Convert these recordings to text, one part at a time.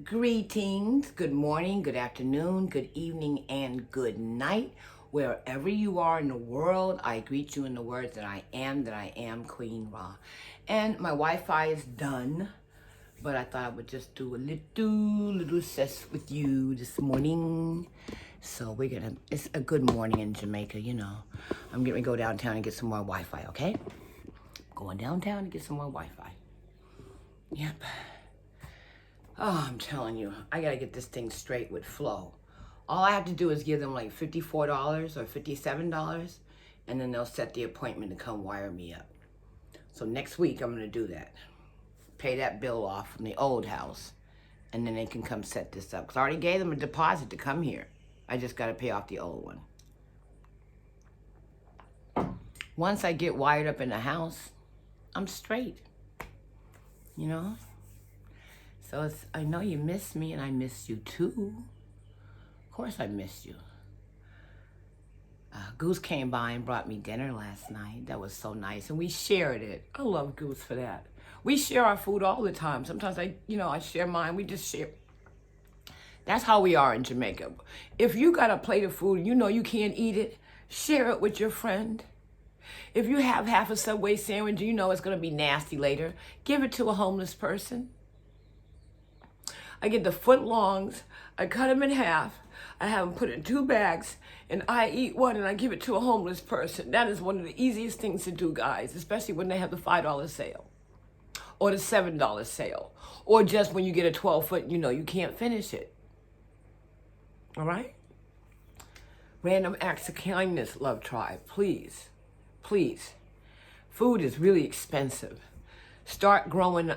Greetings, good morning, good afternoon, good evening, and good night. Wherever you are in the world, I greet you in the words that I am Queen Ra. And my Wi-Fi is done, but I thought I would just do a little ses with you this morning. So it's a good morning in Jamaica, you know. I'm getting ready to go downtown and get some more Wi-Fi, okay? Going downtown to get some more Wi-Fi. Yep. Oh, I'm telling you, I gotta get this thing straight with Flow. All I have to do is give them like $54 or $57, and then they'll set the appointment to come wire me up. So next week, I'm gonna do that. Pay that bill off from the old house, and then they can come set this up. Because I already gave them a deposit to come here. I just gotta pay off the old one. Once I get wired up in the house, I'm straight, you know? So I know you miss me, and I miss you too. Of course I missed you. Goose came by and brought me dinner last night. That was so nice, and we shared it. I love Goose for that. We share our food all the time. Sometimes I share mine. We just share. That's how we are in Jamaica. If you got a plate of food and you know you can't eat it, share it with your friend. If you have half a Subway sandwich and you know it's going to be nasty later, give it to a homeless person. I get the footlongs, I cut them in half, I have them put in 2 bags, and I eat one and I give it to a homeless person. That is one of the easiest things to do, guys, especially when they have the $5 sale or the $7 sale, or just when you get a 12-foot and you know you can't finish it. All right? Random acts of kindness, Love Tribe. Please, please. Food is really expensive. Start growing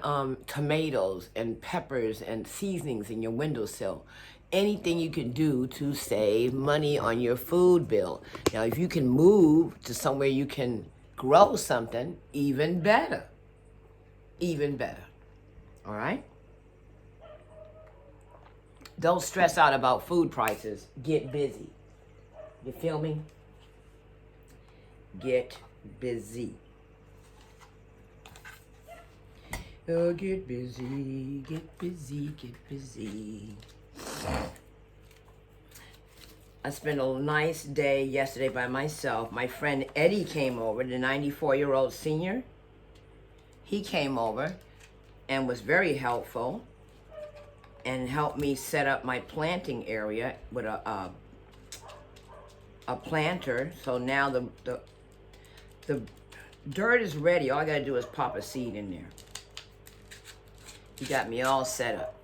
tomatoes and peppers and seasonings in your windowsill. Anything you can do to save money on your food bill. Now, if you can move to somewhere you can grow something, even better. Even better. All right? Don't stress out about food prices. Get busy. You feel me? Get busy. Oh, get busy, get busy, get busy. I spent a nice day yesterday by myself. My friend Eddie came over, the 94-year-old senior. He came over and was very helpful and helped me set up my planting area with a planter. So now the dirt is ready. All I gotta do is pop a seed in there. He got me all set up.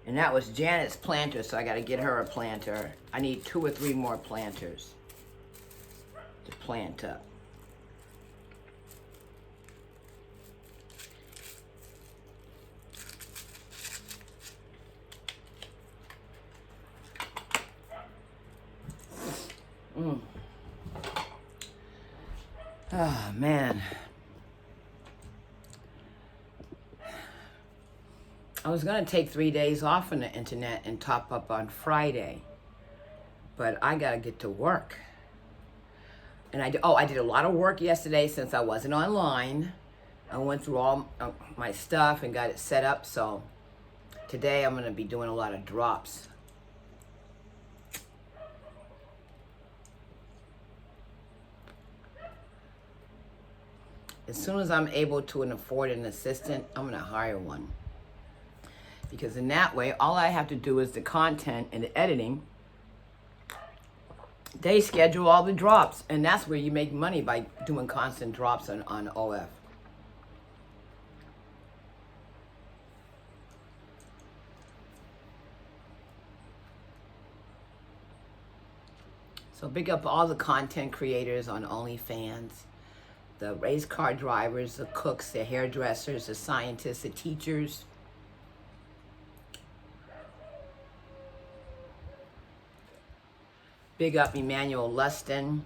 And that was Janet's planter, so I got to get her a planter. I need 2 or 3 more planters to plant up. Oh, man. I was going to take 3 days off from the internet and top up on Friday, but I got to get to work. And I did a lot of work yesterday since I wasn't online. I went through all my stuff and got it set up, so today I'm going to be doing a lot of drops. As soon as I'm able to afford an assistant, I'm going to hire one. Because in that way, all I have to do is the content and the editing. They schedule all the drops, and that's where you make money, by doing constant drops on OF. So big up all the content creators on OnlyFans, the race car drivers, the cooks, the hairdressers, the scientists, the teachers. Big up Emmanuel Lustin.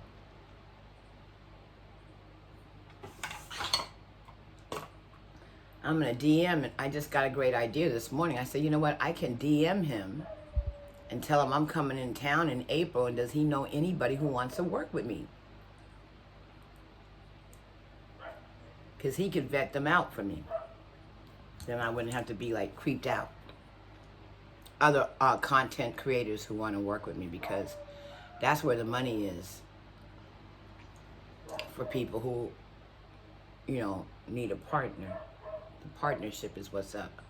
I'm going to DM, and I just got a great idea this morning. I said, you know what? I can DM him and tell him I'm coming in town in April, and does he know anybody who wants to work with me? Because he could vet them out for me. Then I wouldn't have to be like creeped out. other content creators who want to work with me, because that's where the money is for people who, need a partner. The partnership is what's up.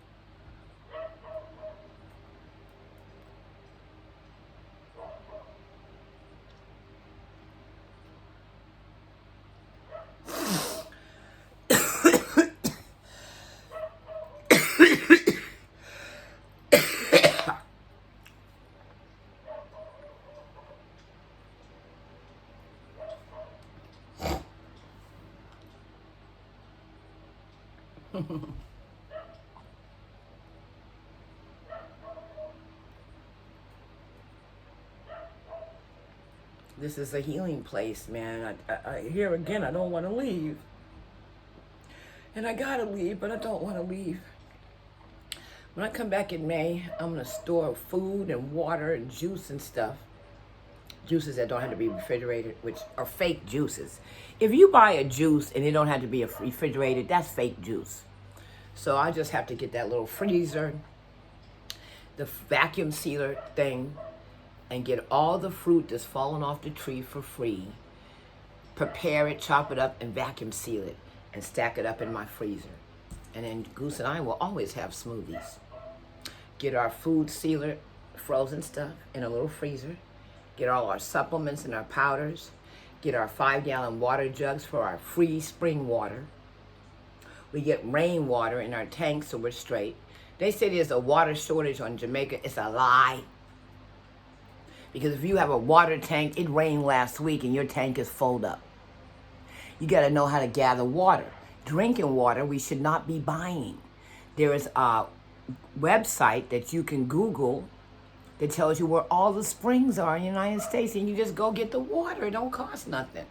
This is a healing place, man. Here again, I don't want to leave. And I gotta leave, but I don't want to leave. When I come back in May, I'm gonna store food and water and juice and stuff. Juices that don't have to be refrigerated, which are fake juices. If you buy a juice and it don't have to be refrigerated, that's fake juice. So I just have to get that little freezer, the vacuum sealer thing, and get all the fruit that's fallen off the tree for free. Prepare it, chop it up, and vacuum seal it, and stack it up in my freezer. And then Goose and I will always have smoothies. Get our food sealer, frozen stuff, in a little freezer. Get all our supplements and our powders. Get our 5-gallon water jugs for our free spring water. We get rainwater in our tanks, so we're straight. They say there's a water shortage on Jamaica. It's a lie. Because if you have a water tank, it rained last week and your tank is full up. You got to know how to gather water. Drinking water, we should not be buying. There is a website that you can Google that tells you where all the springs are in the United States, and you just go get the water. It don't cost nothing.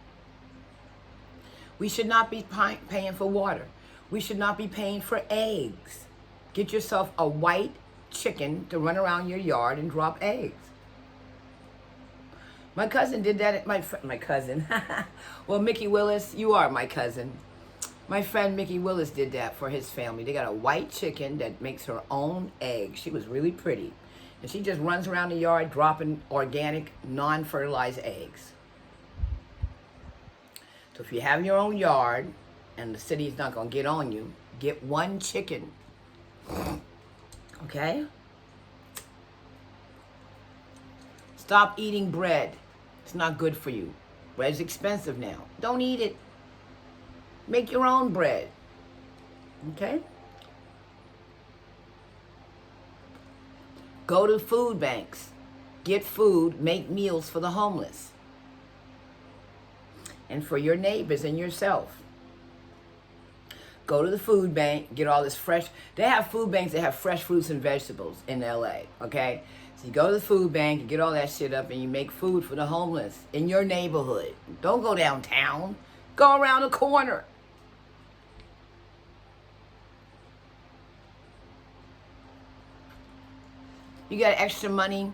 We should not be paying for water. We should not be paying for eggs. Get yourself a white chicken to run around your yard and drop eggs. My cousin did that. My cousin. Well, Mickey Willis, you are my cousin. My friend Mickey Willis did that for his family. They got a white chicken that makes her own eggs. She was really pretty. And she just runs around the yard dropping organic, non-fertilized eggs. So if you have your own yard and the city's not going to get on you, get one chicken. Okay? Stop eating bread. It's not good for you. Bread's expensive now. Don't eat it. Make your own bread. Okay? Go to food banks. Get food. Make meals for the homeless. And for your neighbors and yourself. Go to the food bank. Get all this fresh. They have food banks that have fresh fruits and vegetables in LA. Okay? So you go to the food bank, you get all that shit up, and you make food for the homeless in your neighborhood. Don't go downtown. Go around the corner. You got extra money,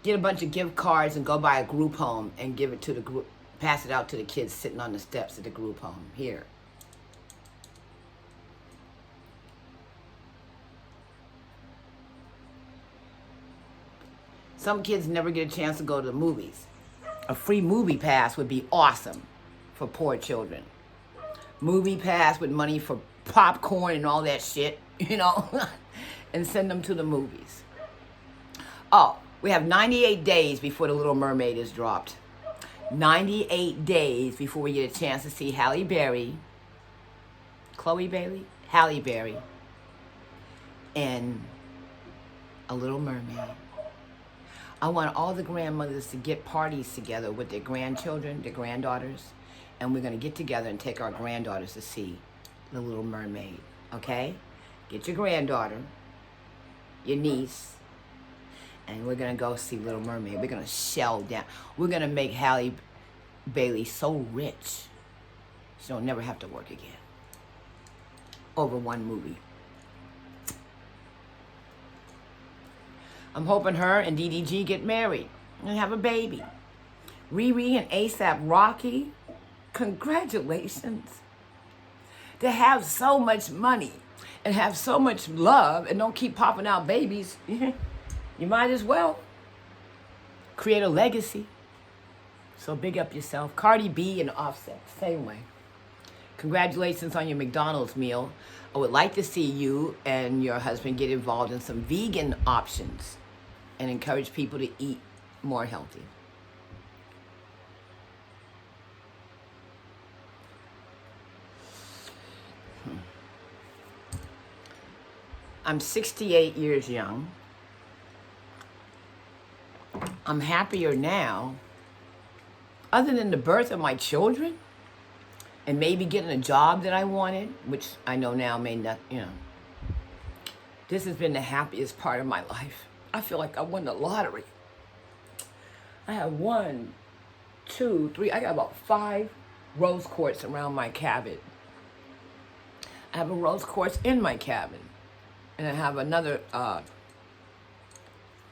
get a bunch of gift cards and go buy a group home and give it to the group, pass it out to the kids sitting on the steps at the group home. Here. Some kids never get a chance to go to the movies. A free movie pass would be awesome for poor children. Movie pass with money for popcorn and all that shit, and send them to the movies. Oh, we have 98 days before The Little Mermaid is dropped. 98 days before we get a chance to see Halle Berry, Chloe Bailey, Halle Berry, and A Little Mermaid. I want all the grandmothers to get parties together with their grandchildren, their granddaughters, and we're going to get together and take our granddaughters to see The Little Mermaid, okay? Get your granddaughter, your niece, and we're going to go see Little Mermaid. We're going to shell down. We're going to make Halle Bailey so rich, she'll never have to work again over one movie. I'm hoping her and DDG get married and have a baby. Riri and ASAP Rocky, congratulations. To have so much money and have so much love and don't keep popping out babies. You might as well create a legacy. So big up yourself. Cardi B and Offset, same way. Congratulations on your McDonald's meal. I would like to see you and your husband get involved in some vegan options and encourage people to eat more healthy. I'm 68 years young. I'm happier now, other than the birth of my children and maybe getting a job that I wanted, which I know now may not, This has been the happiest part of my life. I feel like I won the lottery. I have 1, 2, 3, I got about 5 rose quartz around my cabin. I have a rose quartz in my cabin. And I have another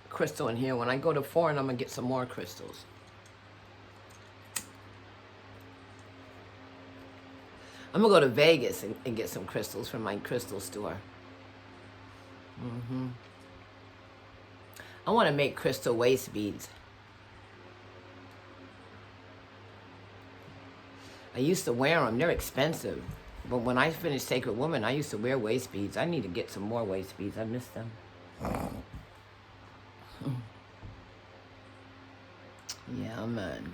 crystal in here. When I go to foreign, I'm going to get some more crystals. I'm going to go to Vegas and get some crystals from my crystal store. I want to make crystal waist beads. I used to wear them. They're expensive. But when I finished Sacred Woman, I used to wear waist beads. I need to get some more waist beads. I miss them. Yeah, man.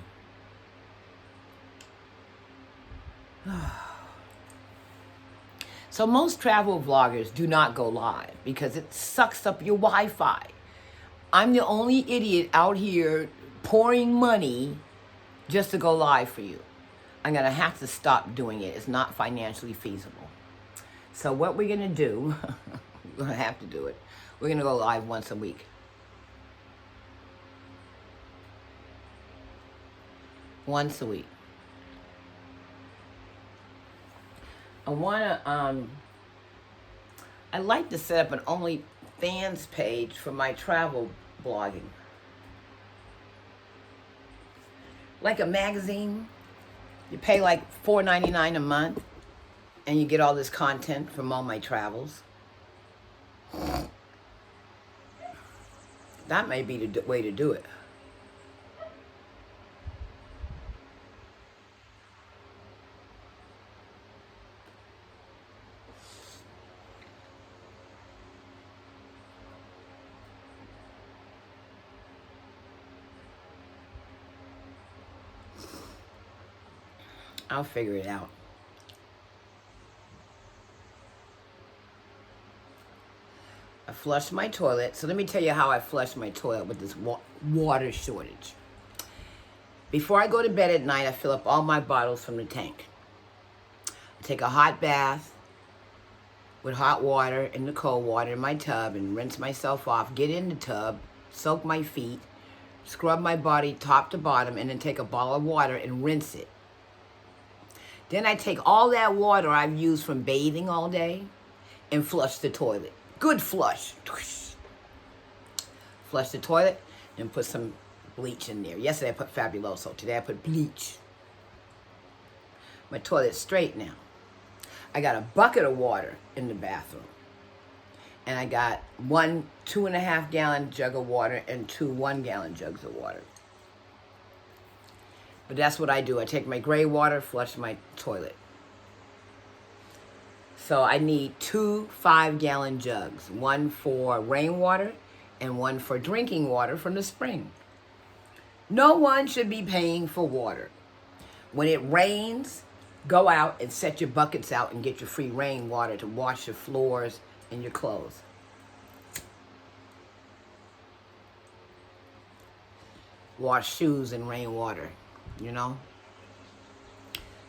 So most travel vloggers do not go live because it sucks up your Wi-Fi. I'm the only idiot out here pouring money just to go live for you. I'm going to have to stop doing it. It's not financially feasible. So what we're going to do, we're going to have to do it. We're going to go live once a week. Once a week. I'd like to set up an OnlyFans page for my travel blogging. Like a magazine. You pay like $4.99 a month, and you get all this content from all my travels. That may be the way to do it. I'll figure it out. I flushed my toilet. So let me tell you how I flushed my toilet with this water shortage. Before I go to bed at night, I fill up all my bottles from the tank. I take a hot bath with hot water and the cold water in my tub and rinse myself off. Get in the tub, soak my feet, scrub my body top to bottom, and then take a bottle of water and rinse it. Then I take all that water I've used from bathing all day and flush the toilet. Good flush. Flush the toilet and put some bleach in there. Yesterday I put Fabuloso. Today I put bleach. My toilet's straight now. I got a bucket of water in the bathroom. And I got 1 2.5 gallon jug of water and 2 1-gallon jugs of water. But that's what I do. I take my gray water, flush my toilet. So I need 2 5-gallon jugs. 1 for rainwater and 1 for drinking water from the spring. No one should be paying for water. When it rains, go out and set your buckets out and get your free rainwater to wash your floors and your clothes. Wash shoes in rainwater.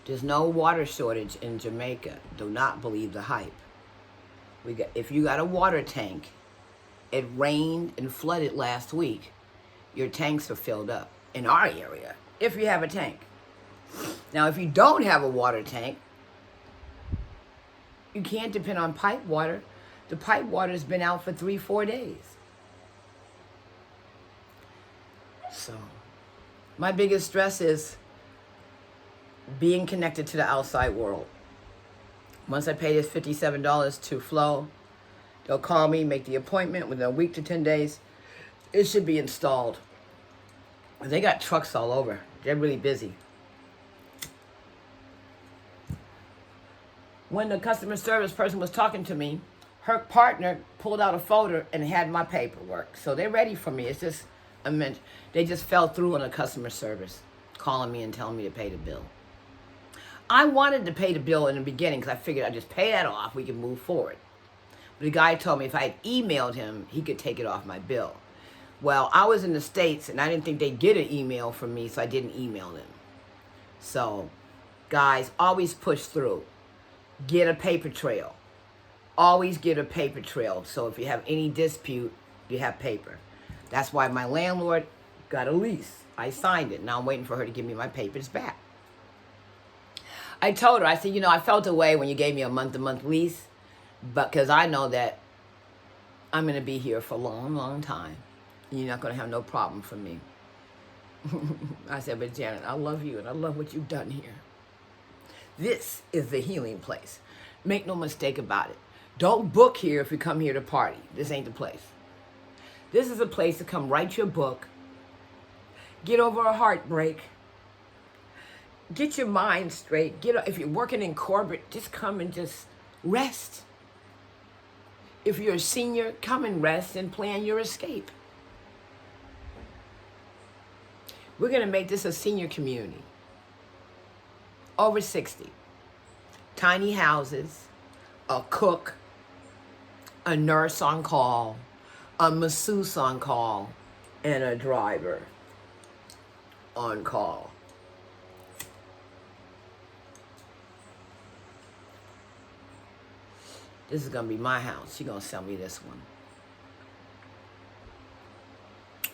There's no water shortage in Jamaica. Do not believe the hype. If you got a water tank, it rained and flooded last week, your tanks are filled up in our area, if you have a tank. Now, if you don't have a water tank, you can't depend on pipe water. The pipe water's been out for 3-4 days. So my biggest stress is being connected to the outside world. Once I pay this $57 to Flow, they'll call me, make the appointment within a week to 10 days. It should be installed. They got trucks all over. They're really busy. When the customer service person was talking to me, her partner pulled out a folder and had my paperwork. So they're ready for me. It's just, they just fell through on the customer service, calling me and telling me to pay the bill. I wanted to pay the bill in the beginning because I figured I'd just pay that off. We could move forward. But the guy told me if I had emailed him, he could take it off my bill. Well, I was in the States and I didn't think they'd get an email from me, so I didn't email them. So, guys, always push through. Get a paper trail. Always get a paper trail. So if you have any dispute, you have paper. That's why my landlord got a lease. I signed it. Now I'm waiting for her to give me my papers back. I told her, I said, you know, I felt away when you gave me a month-to-month lease, but because I know that I'm going to be here for a long, long time. You're not going to have no problem for me. I said, but Janet, I love you and I love what you've done here. This is the healing place. Make no mistake about it. Don't book here if you come here to party. This ain't the place. This is a place to come write your book, get over a heartbreak, get your mind straight. If you're working in corporate, just come and just rest. If you're a senior, come and rest and plan your escape. We're going to make this a senior community. Over 60. Tiny houses, a cook, a nurse on call, a masseuse on call, and a driver on call. This is going to be my house. She's going to sell me this one.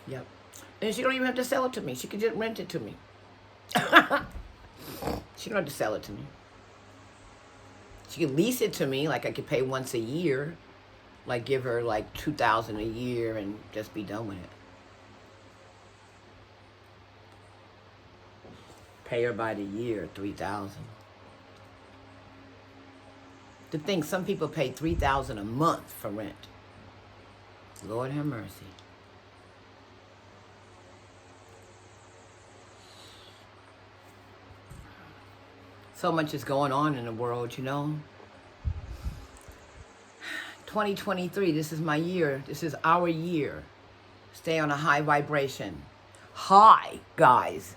Yep. And she don't even have to sell it to me. She can just rent it to me. She don't have to sell it to me. She can lease it to me, like I could pay once a year. Like give her like $2,000 a year and just be done with it. Pay her by the year, $3,000. To think some people pay $3,000 a month for rent. Lord have mercy. So much is going on in the world, you know. 2023, this is my year. This is our year. Stay on a high vibration. High, guys.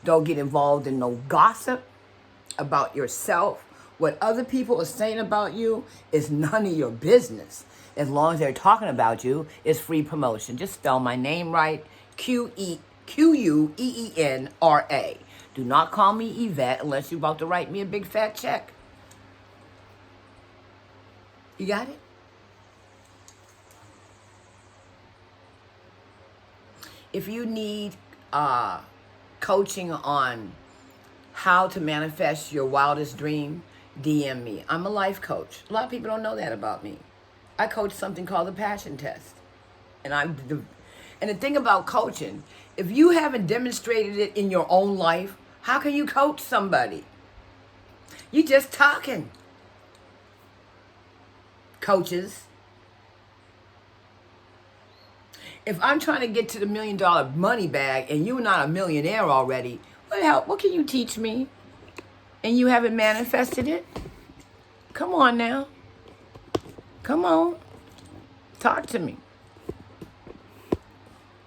Don't get involved in no gossip about yourself. What other people are saying about you is none of your business. As long as they're talking about you, it's free promotion. Just spell my name right. Queenra. Do not call me Yvette unless you're about to write me a big fat check. You got it? If you need coaching on how to manifest your wildest dream, DM me. I'm a life coach. A lot of people don't know that about me. I coach something called the Passion Test. And the thing about coaching, if you haven't demonstrated it in your own life, how can you coach somebody? You just talking. Coaches. If I'm trying to get to the $1 million money bag and you're not a millionaire already, what can you teach me? And you haven't manifested it? Come on now. Come on. Talk to me.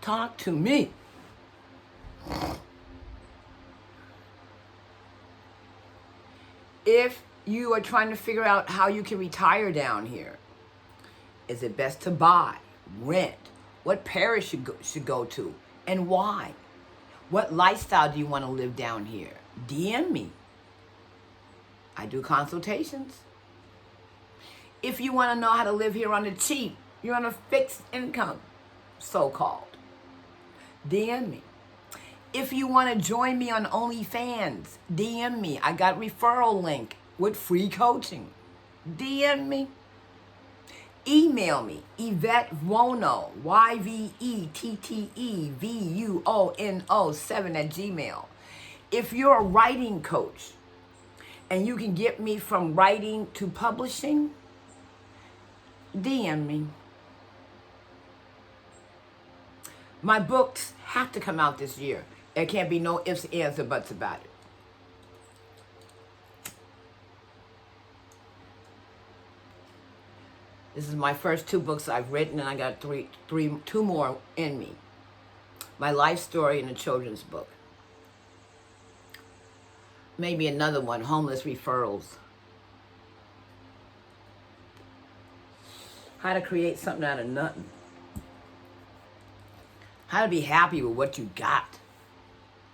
Talk to me. If you are trying to figure out how you can retire down here, is it best to buy, rent? What parish should go to, and why? What lifestyle do you want to live down here? DM me. I do consultations. If you want to know how to live here on the cheap, you're on a fixed income, so-called, DM me. If you want to join me on OnlyFans, DM me. I got referral link with free coaching. DM me. Email me, Yvette Vuono, YVETTEVUONO7 @gmail. If you're a writing coach and you can get me from writing to publishing, DM me. My books have to come out this year. There can't be no ifs, ands, or buts about it. This is my first 2 books I've written, and I got two more in me. My life story and a children's book. Maybe another one, homeless referrals. How to create something out of nothing. How to be happy with what you got.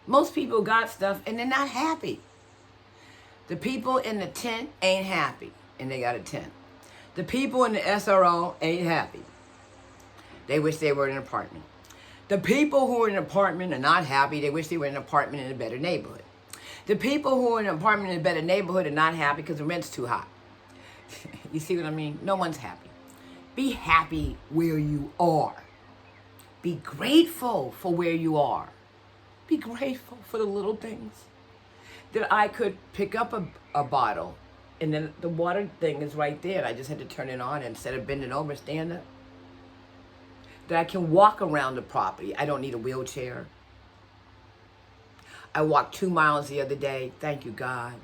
Most people got stuff and they're not happy. The people in the tent ain't happy and they got a tent. The people in the SRO ain't happy. They wish they were in an apartment. The people who are in an apartment are not happy. They wish they were in an apartment in a better neighborhood. The people who are in an apartment in a better neighborhood are not happy because the rent's too high. You see what I mean? No one's happy. Be happy where you are. Be grateful for where you are. Be grateful for the little things. That I could pick up a bottle and then the water thing is right there. And I just had to turn it on instead of bending over, stand up. That I can walk around the property. I don't need a wheelchair. I walked 2 miles the other day. Thank you, God.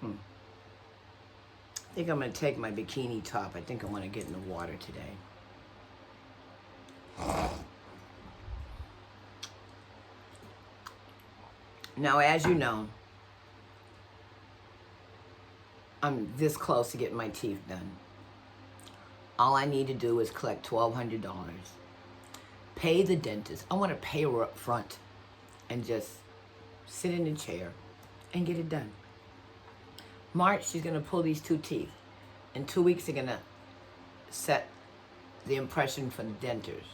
I think I'm going to take my bikini top. I think I want to get in the water today. Now, as you know, I'm this close to getting my teeth done. All I need to do is collect $1,200. Pay the dentist. I want to pay her up front and just sit in the chair and get it done. March, she's going to pull these 2 teeth. In 2 weeks, they're going to set the impression for the dentures.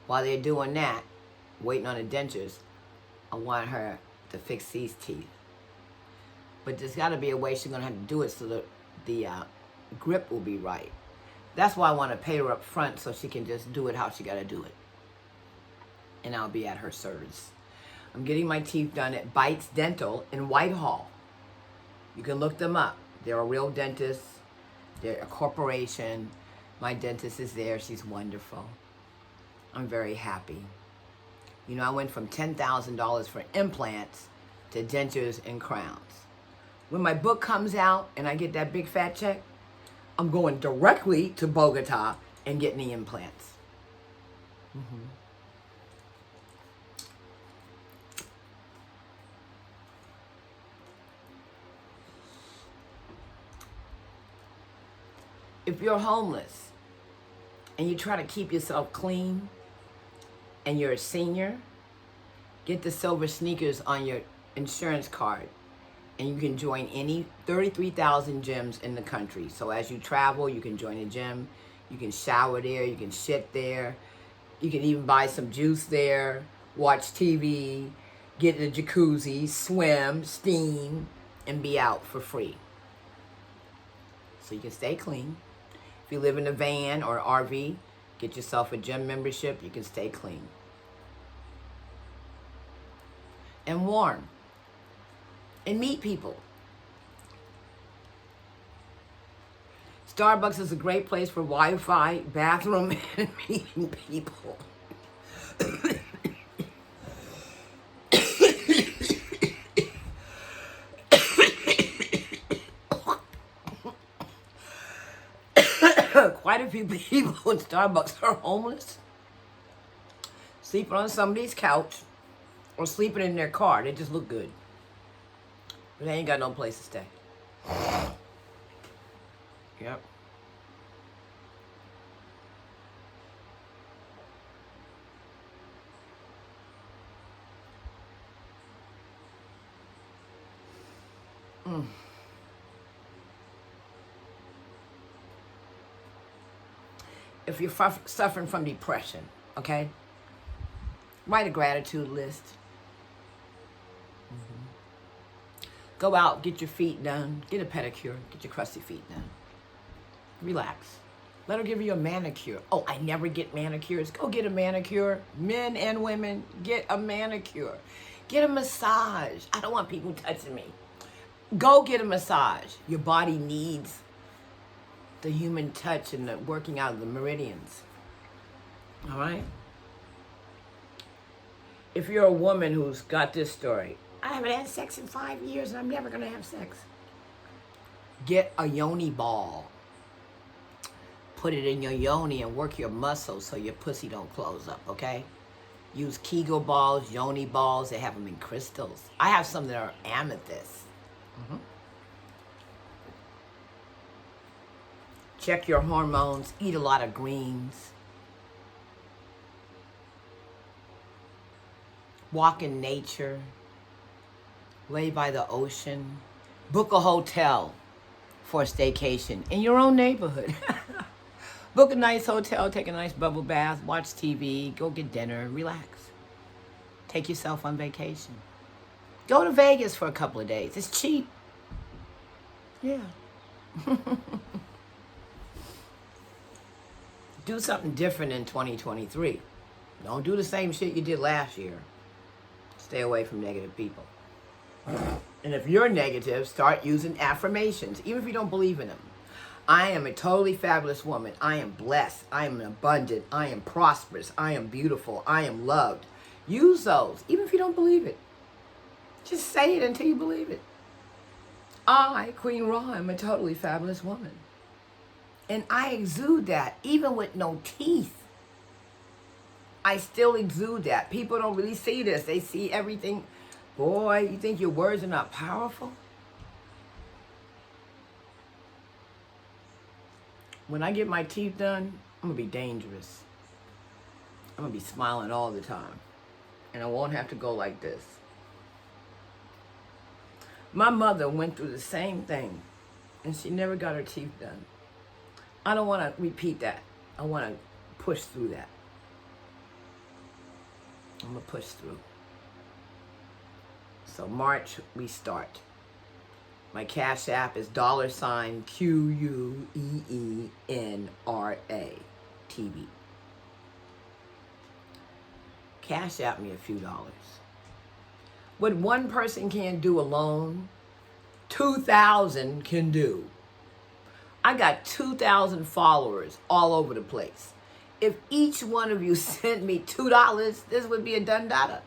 While they're doing that, waiting on the dentures, I want her to fix these teeth. But there's got to be a way she's going to have to do it so that the grip will be right. That's why I want to pay her up front so she can just do it how she got to do it. And I'll be at her service. I'm getting my teeth done at Bites Dental in Whitehall. You can look them up. They're a real dentist. They're a corporation. My dentist is there. She's wonderful. I'm very happy. You know, I went from $10,000 for implants to dentures and crowns. When my book comes out and I get that big fat check, I'm going directly to Bogota and getting the implants. If you're homeless and you try to keep yourself clean and you're a senior, get the silver sneakers on your insurance card and you can join any 33,000 gyms in the country. So as you travel, you can join a gym, you can shower there, you can shit there, you can even buy some juice there, watch TV, get in a jacuzzi, swim, steam, and be out for free. So you can stay clean. If you live in a van or RV, get yourself a gym membership, you can stay clean. And warm. And meet people. Starbucks is a great place for Wi-Fi, bathroom, and meeting people. Quite a few people in Starbucks are homeless, sleeping on somebody's couch, or sleeping in their car. They just look good, but they ain't got no place to stay. Yep. If you're suffering from depression, okay, write a gratitude list. Go out, get your feet done, get a pedicure, get your crusty feet done. Relax. Let her give you a manicure. Oh, I never get manicures. Go get a manicure. Men and women, get a manicure. Get a massage. I don't want people touching me. Go get a massage. Your body needs the human touch and the working out of the meridians. All right? If you're a woman who's got this story, I haven't had sex in 5 years and I'm never going to have sex. Get a yoni ball. Put it in your yoni and work your muscles so your pussy don't close up, okay? Use Kegel balls, yoni balls. They have them in crystals. I have some that are amethyst. Mm-hmm. Check your hormones. Eat a lot of greens. Walk in nature. Lay by the ocean. Book a hotel for a staycation in your own neighborhood. Book a nice hotel, take a nice bubble bath, watch TV, go get dinner, relax. Take yourself on vacation. Go to Vegas for a couple of days. It's cheap. Yeah. Do something different in 2023. Don't do the same shit you did last year. Stay away from negative people. And if you're negative, start using affirmations, even if you don't believe in them. I am a totally fabulous woman. I am blessed. I am abundant. I am prosperous. I am beautiful. I am loved. Use those, even if you don't believe it. Just say it until you believe it. I, Queen Ra, am a totally fabulous woman. And I exude that, even with no teeth. I still exude that. People don't really see this. They see everything. Boy, you think your words are not powerful? When I get my teeth done, I'm going to be dangerous. I'm going to be smiling all the time. And I won't have to go like this. My mother went through the same thing, and she never got her teeth done. I don't want to repeat that. I want to push through that. I'm going to push through. So March, we start. My Cash App is $QUEENRA TV. Cash App me a few dollars. What one person can't do alone, 2,000 can do. I got 2,000 followers all over the place. If each one of you sent me $2, this would be a done data.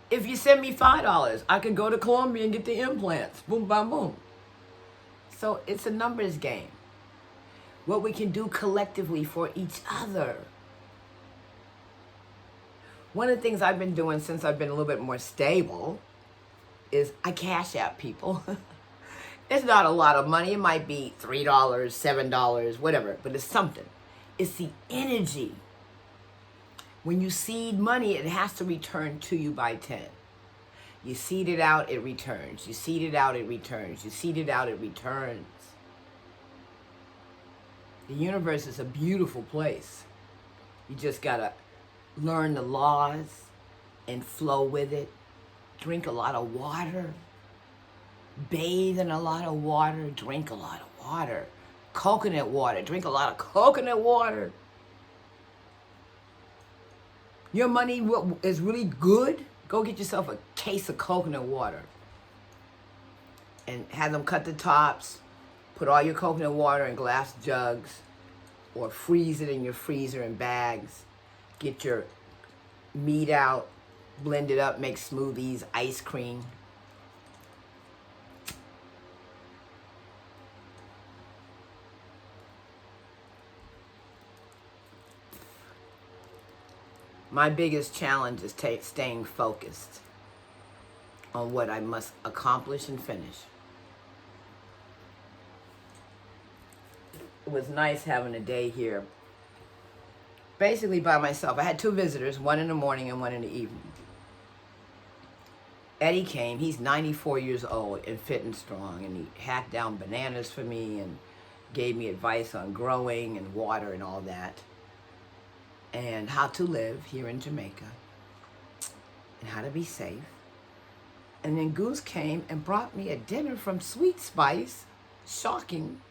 If you send me $5, I could go to Colombia and get the implants. Boom, bam, boom. So it's a numbers game. What we can do collectively for each other. One of the things I've been doing since I've been a little bit more stable is I Cash App people. It's not a lot of money. It might be $3, $7, whatever, but it's something. It's the energy. When you seed money, it has to return to you by 10. You seed it out, it returns. You seed it out, it returns. You seed it out, it returns. The universe is a beautiful place. You just gotta learn the laws and flow with it. Drink a lot of water. Bathe in a lot of water. Drink a lot of water. Coconut water. Drink a lot of coconut water. Your money is really good. Go get yourself a case of coconut water. And have them cut the tops. Put all your coconut water in glass jugs. Or freeze it in your freezer in bags. Get your meat out. Blend it up. Make smoothies. Ice cream. My biggest challenge is staying focused on what I must accomplish and finish. It was nice having a day here, basically by myself. I had 2 visitors, one in the morning and one in the evening. Eddie came. He's 94 years old and fit and strong, and he hacked down bananas for me and gave me advice on growing and water and all that, and how to live here in Jamaica, and how to be safe. And then Goose came and brought me a dinner from Sweet Spice, shocking,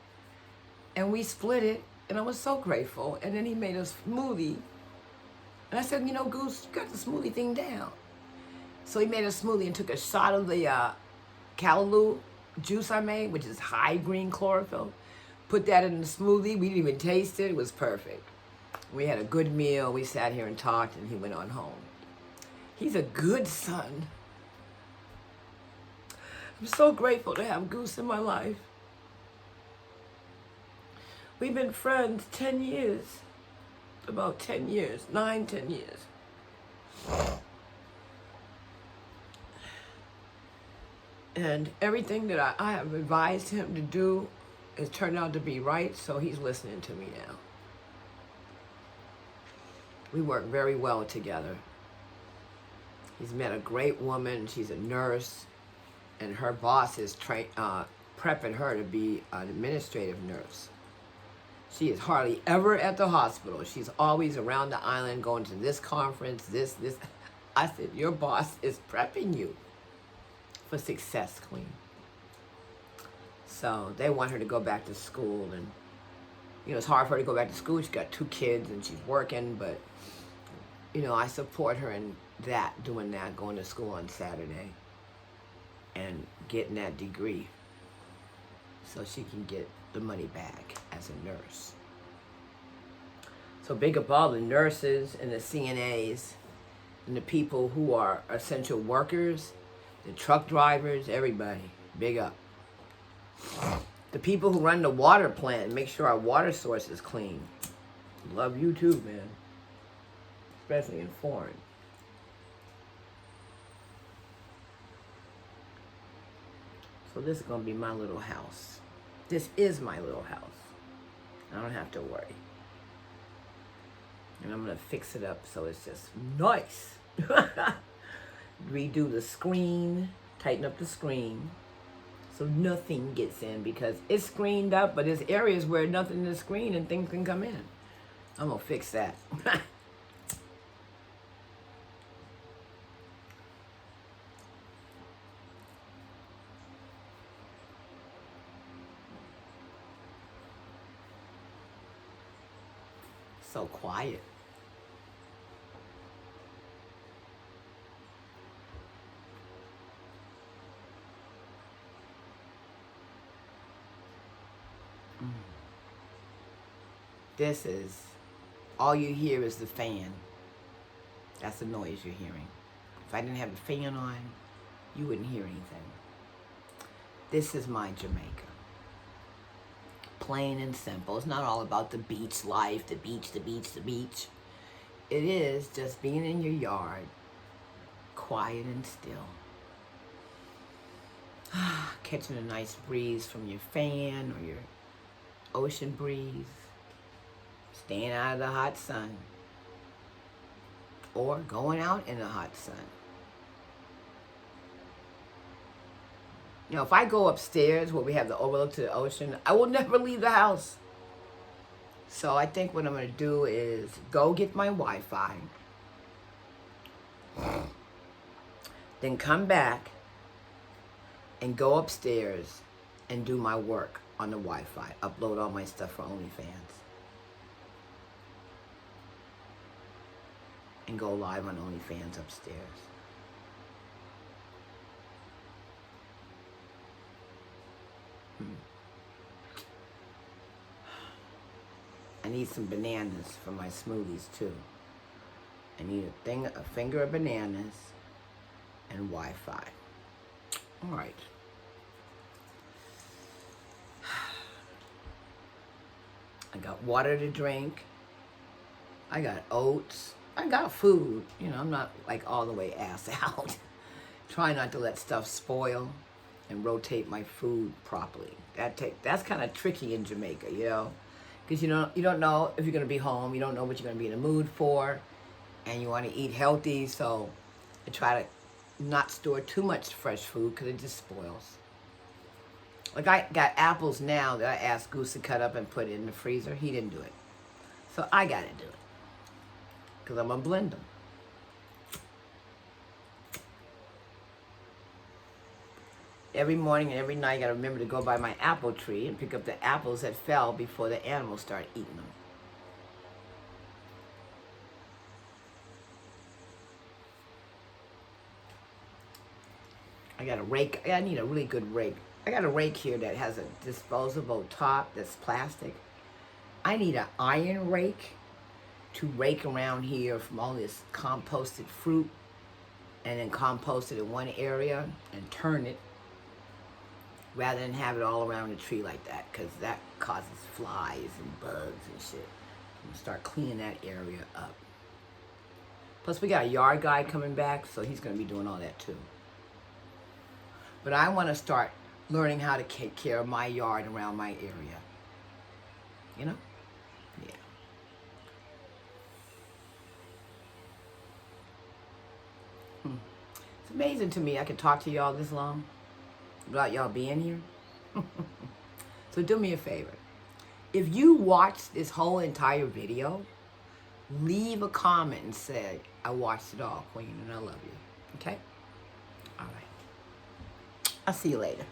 and we split it, and I was so grateful. And then he made a smoothie And I said, you know, Goose, you got the smoothie thing down. So he made a smoothie and took a shot of the Callaloo juice I made, which is high green chlorophyll. Put that in the smoothie. We didn't even taste it. It was perfect. We had a good meal. We sat here and talked, and he went on home. He's a good son. I'm so grateful to have Goose in my life. We've been friends 10 years. About 10 years. 9, 10 years. And everything that I have advised him to do has turned out to be right, so he's listening to me now. We work very well together. He's met a great woman. She's a nurse, and her boss is prepping her to be an administrative nurse. She is hardly ever at the hospital. She's always around the island going to this conference, this. I said, your boss is prepping you for success, Queen. So they want her to go back to school, and you know, it's hard for her to go back to school. She's got 2 kids and she's working, but you know, I support her in that, doing that, going to school on Saturday and getting that degree so she can get the money back as a nurse. So big up all the nurses and the CNAs and the people who are essential workers, the truck drivers, everybody, big up. The people who run the water plant and make sure our water source is clean. Love you too, man. Especially in foreign. So this is going to be my little house. This is my little house. I don't have to worry. And I'm going to fix it up so it's just nice. Redo the screen, tighten up the screen so nothing gets in, because it's screened up, but there's areas where nothing is screened and things can come in. I'm going to fix that. So quiet. This is, all you hear is the fan. That's the noise you're hearing. If I didn't have the fan on, you wouldn't hear anything. This is my Jamaica. Plain and simple. It's not all about the beach life, the beach, the beach, the beach. It is just being in your yard, quiet and still. Catching a nice breeze from your fan or your ocean breeze. Staying out of the hot sun. Or going out in the hot sun. You know, if I go upstairs where we have the overlook to the ocean, I will never leave the house. So I think what I'm going to do is go get my Wi-Fi. Then come back and go upstairs and do my work on the Wi-Fi. Upload all my stuff for OnlyFans. And go live on OnlyFans upstairs. I need some bananas for my smoothies too. I need a finger of bananas and Wi-Fi. All right. I got water to drink. I got oats. I got food. You know, I'm not like all the way ass out. Try not to let stuff spoil and rotate my food properly. That's kind of tricky in Jamaica, you know, because you don't know if you're gonna be home. You don't know what you're gonna be in the mood for, and you want to eat healthy. So I try to not store too much fresh food because it just spoils. Like I got apples now that I asked Goose to cut up and put in the freezer. He didn't do it, so I gotta do it because I'm gonna blend them. Every morning and every night, I gotta remember to go by my apple tree and pick up the apples that fell before the animals start eating them. I got a rake. I need a really good rake. I got a rake here that has a disposable top that's plastic. I need an iron rake to rake around here from all this composted fruit and then compost it in one area and turn it rather than have it all around the tree like that, because that causes flies and bugs and shit. I'm gonna start cleaning that area up. Plus we got a yard guy coming back, so he's gonna be doing all that too. But I want to start learning how to take care of my yard around my area. You know? Yeah. It's amazing to me I can talk to y'all this long without y'all being here. So do me a favor. If you watched this whole entire video, leave a comment and say, I watched it all, Queen, and I love you. Okay? All right. I'll see you later.